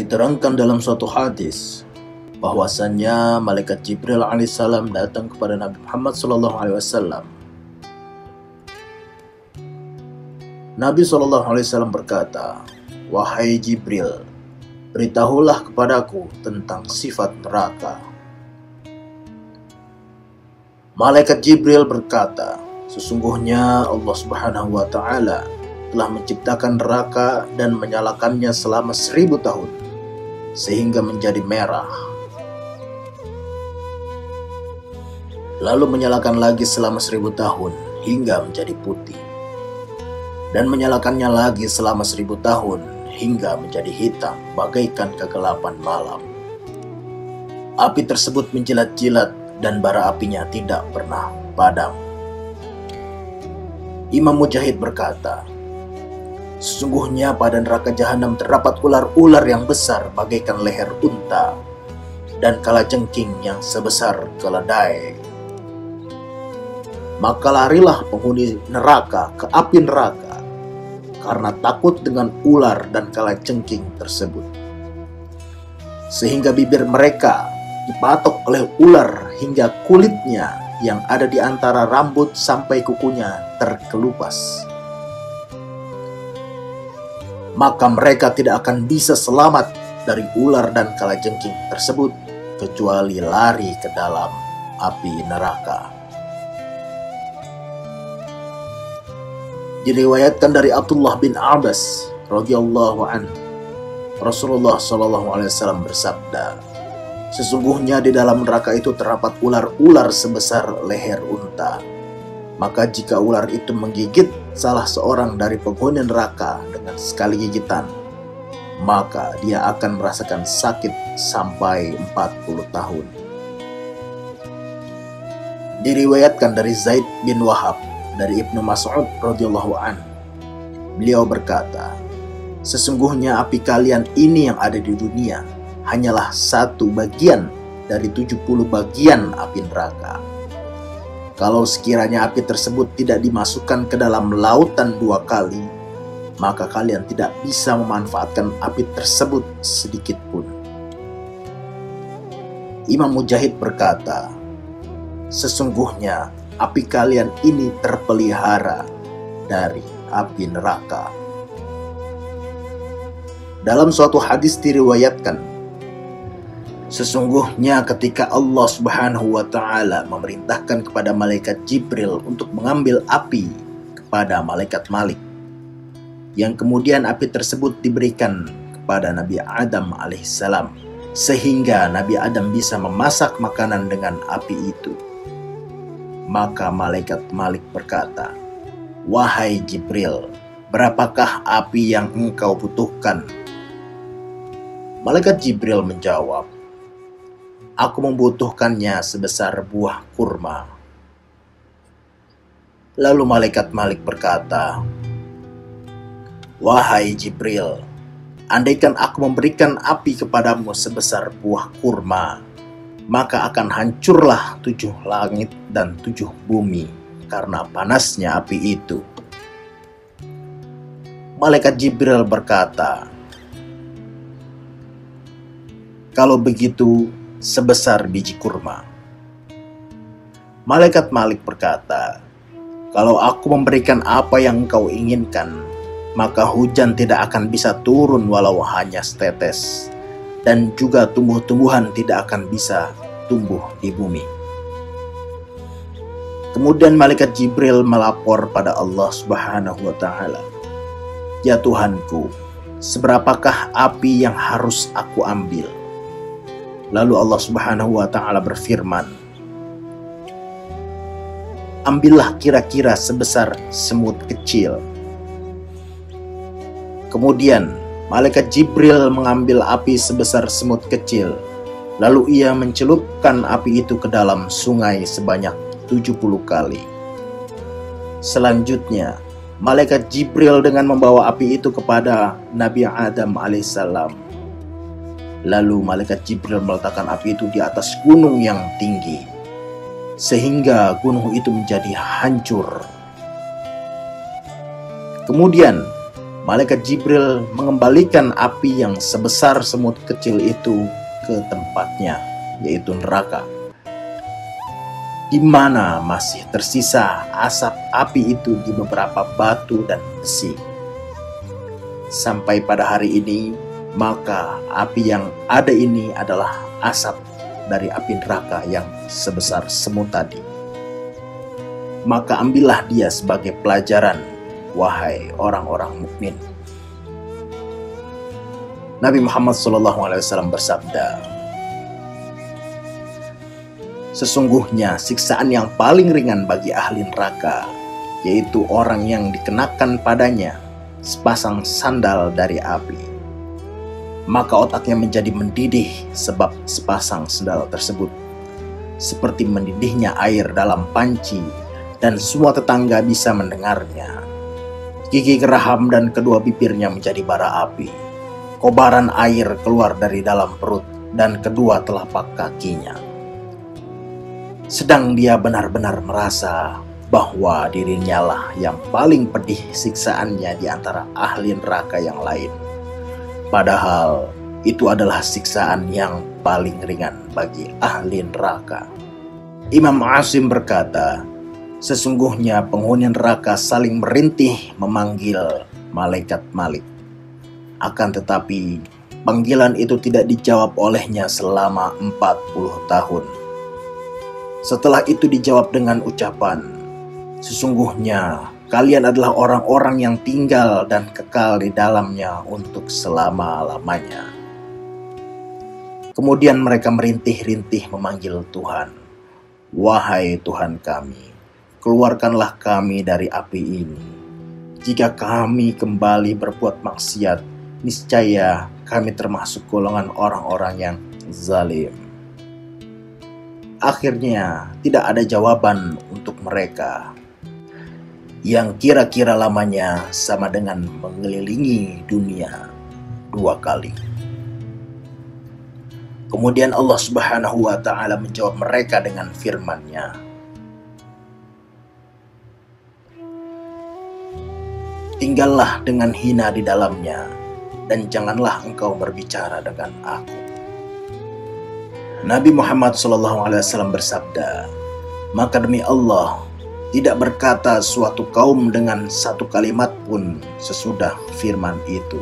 Diterangkan dalam suatu hadis bahwasannya malaikat Jibril alaihissalam datang kepada Nabi Muhammad SAW. Nabi SAW berkata, "Wahai Jibril, beritahulah kepadaku tentang sifat neraka." Malaikat Jibril berkata, "Sesungguhnya Allah Subhanahu wa Ta'ala telah menciptakan neraka dan menyalakannya selama 1000 tahun sehingga menjadi merah, lalu menyalakan lagi selama 1000 tahun hingga menjadi putih, dan menyalakannya lagi selama 1000 tahun hingga menjadi hitam bagaikan kegelapan malam. Api tersebut menjilat-jilat dan bara apinya tidak pernah padam." Imam Mujahid berkata, "Sesungguhnya pada neraka jahanam terdapat ular-ular yang besar bagaikan leher unta dan kalajengking yang sebesar keledai. Maka larilah penghuni neraka ke api neraka karena takut dengan ular dan kalajengking tersebut, sehingga bibir mereka dipatok oleh ular hingga kulitnya yang ada di antara rambut sampai kukunya terkelupas. Maka mereka tidak akan bisa selamat dari ular dan kalajengking tersebut kecuali lari ke dalam api neraka." Diriwayatkan dari Abdullah bin Abbas radhiyallahu anhu, Rasulullah SAW bersabda, "Sesungguhnya di dalam neraka itu terdapat ular-ular sebesar leher unta. Maka jika ular itu menggigit salah seorang dari penghuni neraka dengan sekali gigitan, maka dia akan merasakan sakit sampai 40 tahun." Diriwayatkan dari Zaid bin Wahab dari Ibnu Mas'ud radhiyallahu anhu, beliau berkata, "Sesungguhnya api kalian ini yang ada di dunia hanyalah satu bagian dari 70 bagian api neraka. Kalau sekiranya api tersebut tidak dimasukkan ke dalam lautan 2 kali, maka kalian tidak bisa memanfaatkan api tersebut sedikit pun." Imam Mujahid berkata, "Sesungguhnya api kalian ini terpelihara dari api neraka." Dalam suatu hadis diriwayatkan, sesungguhnya ketika Allah Subhanahu wa Ta'ala memerintahkan kepada malaikat Jibril untuk mengambil api kepada malaikat Malik, yang kemudian api tersebut diberikan kepada Nabi Adam alaihissalam, sehingga Nabi Adam bisa memasak makanan dengan api itu. Maka malaikat Malik berkata, "Wahai Jibril, berapakah api yang engkau butuhkan?" Malaikat Jibril menjawab, "Aku membutuhkannya sebesar buah kurma." Lalu malaikat Malik berkata, "Wahai Jibril, andaikan aku memberikan api kepadamu sebesar buah kurma, maka akan hancurlah 7 langit dan 7 bumi karena panasnya api itu." Malaikat Jibril berkata, "Kalau begitu, sebesar biji kurma." Malaikat Malik berkata, "Kalau aku memberikan apa yang engkau inginkan, maka hujan tidak akan bisa turun walau hanya setetes, dan juga tumbuh-tumbuhan tidak akan bisa tumbuh di bumi." Kemudian malaikat Jibril melapor pada Allah Subhanahu wa Ta'ala, "Ya Tuhanku, seberapakah api yang harus aku ambil?" Lalu Allah Subhanahu wa Ta'ala berfirman, "Ambillah kira-kira sebesar semut kecil." Kemudian malaikat Jibril mengambil api sebesar semut kecil, lalu ia mencelupkan api itu ke dalam sungai sebanyak 70 kali. Selanjutnya malaikat Jibril dengan membawa api itu kepada Nabi Adam alaihissalam. Lalu malaikat Jibril meletakkan api itu di atas gunung yang tinggi, sehingga gunung itu menjadi hancur. Kemudian malaikat Jibril mengembalikan api yang sebesar semut kecil itu ke tempatnya, yaitu neraka, di mana masih tersisa asap api itu di beberapa batu dan besi. Sampai pada hari ini, maka api yang ada ini adalah asap dari api neraka yang sebesar semut tadi. Maka ambillah dia sebagai pelajaran, wahai orang-orang mukmin. Nabi Muhammad SAW bersabda, sesungguhnya siksaan yang paling ringan bagi ahli neraka, yaitu orang yang dikenakan padanya sepasang sandal dari api. Maka otaknya menjadi mendidih sebab sepasang sandal tersebut, seperti mendidihnya air dalam panci, dan semua tetangga bisa mendengarnya. Gigi geraham dan kedua bibirnya menjadi bara api. Kobaran air keluar dari dalam perut dan kedua telapak kakinya. Sedang dia benar-benar merasa bahwa dirinya lah yang paling pedih siksaannya di antara ahli neraka yang lain. Padahal itu adalah siksaan yang paling ringan bagi ahli neraka. Imam Asim berkata, sesungguhnya penghuni neraka saling merintih memanggil malaikat Malik. Akan tetapi panggilan itu tidak dijawab olehnya selama 40 tahun. Setelah itu dijawab dengan ucapan, sesungguhnya kalian adalah orang-orang yang tinggal dan kekal di dalamnya untuk selama-lamanya. Kemudian mereka merintih-rintih memanggil Tuhan, wahai Tuhan kami, keluarkanlah kami dari api ini. Jika kami kembali berbuat maksiat, niscaya kami termasuk golongan orang-orang yang zalim. Akhirnya tidak ada jawaban untuk mereka, yang kira-kira lamanya sama dengan mengelilingi dunia 2 kali. Kemudian Allah Subhanahu wa Ta'ala menjawab mereka dengan firman-Nya, tinggallah dengan hina di dalamnya, dan janganlah engkau berbicara dengan aku. Nabi Muhammad SAW bersabda, maka demi Allah, tidak berkata suatu kaum dengan satu kalimat pun sesudah firman itu,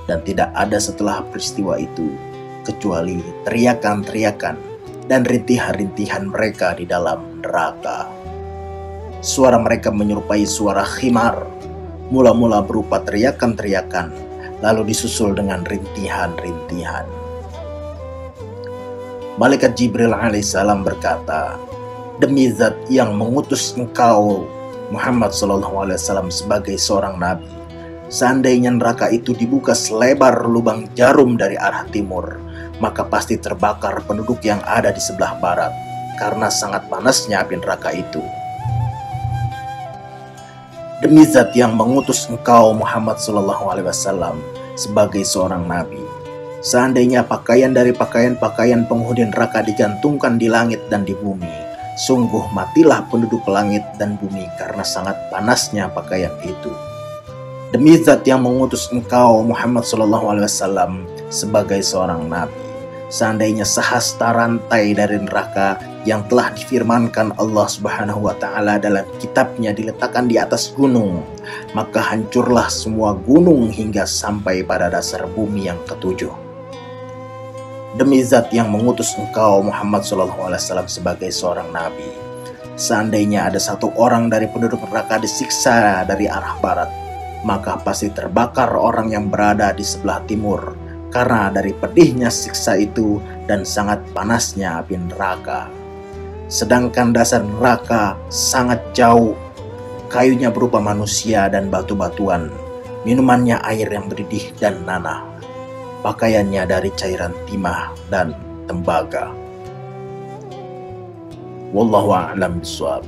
dan tidak ada setelah peristiwa itu kecuali teriakan-teriakan dan rintihan-rintihan mereka di dalam neraka. Suara mereka menyerupai suara khimar, mula-mula berupa teriakan-teriakan, lalu disusul dengan rintihan-rintihan. Malaikat Jibril alaihissalam berkata, demi zat yang mengutus engkau Muhammad SAW sebagai seorang nabi, seandainya neraka itu dibuka selebar lubang jarum dari arah timur, maka pasti terbakar penduduk yang ada di sebelah barat, karena sangat panasnya api neraka itu. Demi zat yang mengutus engkau Muhammad SAW sebagai seorang nabi, seandainya pakaian dari pakaian-pakaian penghuni neraka digantungkan di langit dan di bumi, sungguh matilah penduduk langit dan bumi karena sangat panasnya pakaian itu. Demi zat yang mengutus engkau Muhammad SAW sebagai seorang nabi, seandainya sehasta rantai dari neraka yang telah difirmankan Allah Subhanahu wa Ta'ala dalam kitabnya diletakkan di atas gunung, maka hancurlah semua gunung hingga sampai pada dasar bumi yang ketujuh. Demi zat yang mengutus engkau Muhammad SAW sebagai seorang nabi, seandainya ada satu orang dari penduduk neraka disiksa dari arah barat, maka pasti terbakar orang yang berada di sebelah timur, karena dari pedihnya siksa itu dan sangat panasnya api neraka. Sedangkan dasar neraka sangat jauh, kayunya berupa manusia dan batu-batuan, minumannya air yang mendidih dan nanah, pakaiannya dari cairan timah dan tembaga. Wallahu a'lam bishawab.